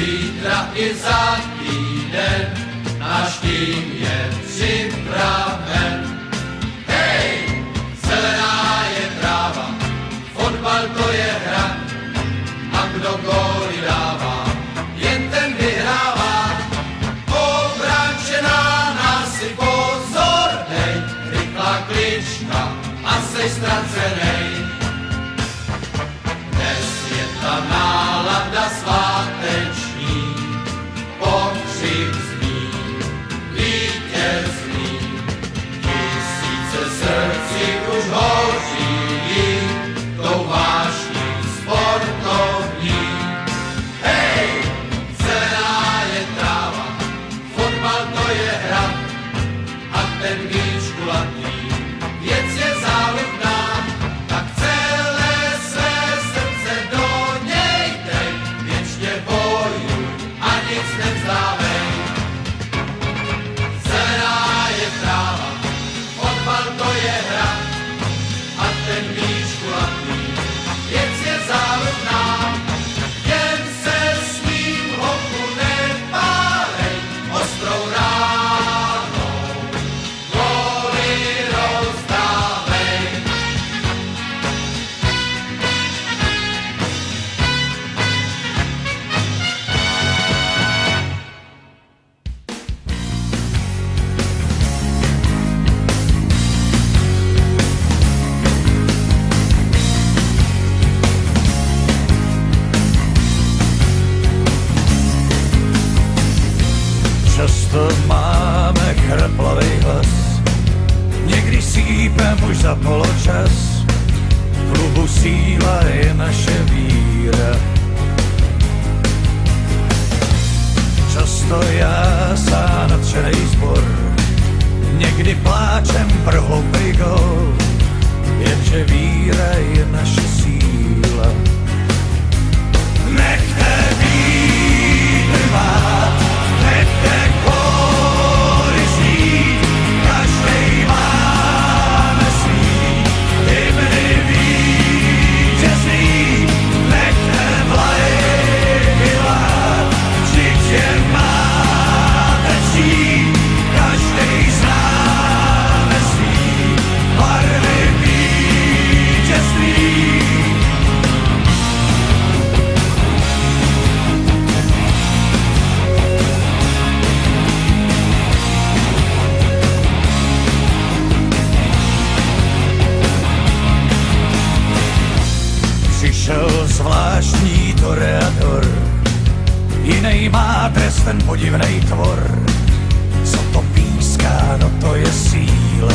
zítra i za týden náš tým je připraven. Hej, zelená je tráva, fotbal to je hra, a kdo góly dává, jen ten vyhrává. Obránčená nás si pozor, hej, rychlá klička a sej ztracenej. Dnes je ta nálada sváteční, pokřik zní, vítězný. Tisíce srdcí už hoří, tou vášní sportovní. Hej, zelená je tráva, fotbal to je hra, a ten míč kulatý, věc je záludná, tak celé své srdce do něj dej, věčně bojuj a nic nevzdávej. Zelená je tráva, fotbal to je hra, a ten míč kulatý, věc je záludná, jen se s ním hopu nepálej, ostrou ránou góly rozdávej. Často máme chraplavej hlas, někdy sípem už za poločas. V klubu síla je naše víra. Často jásá nadšenej zbor, někdy pláčem pro hloupej gól, jenže víra je naše síla. Nechte vítr vát, nechte góly znít, každej máme svý hymny vítězný. Nechte vlajky lát, vždyť je máte ctít, každej známe svý barvy vítězství. Přišel zvláštní toreador, jinej má dres ten podivnej tvor. Co to píská, no to je síla.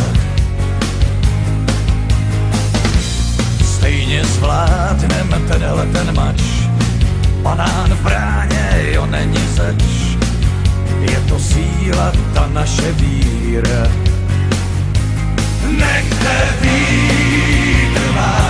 Stejně zvládnem tenhle ten mač, banán v bráně, jo není zač. Je to síla, ta naše víra. Nechte vítr vát,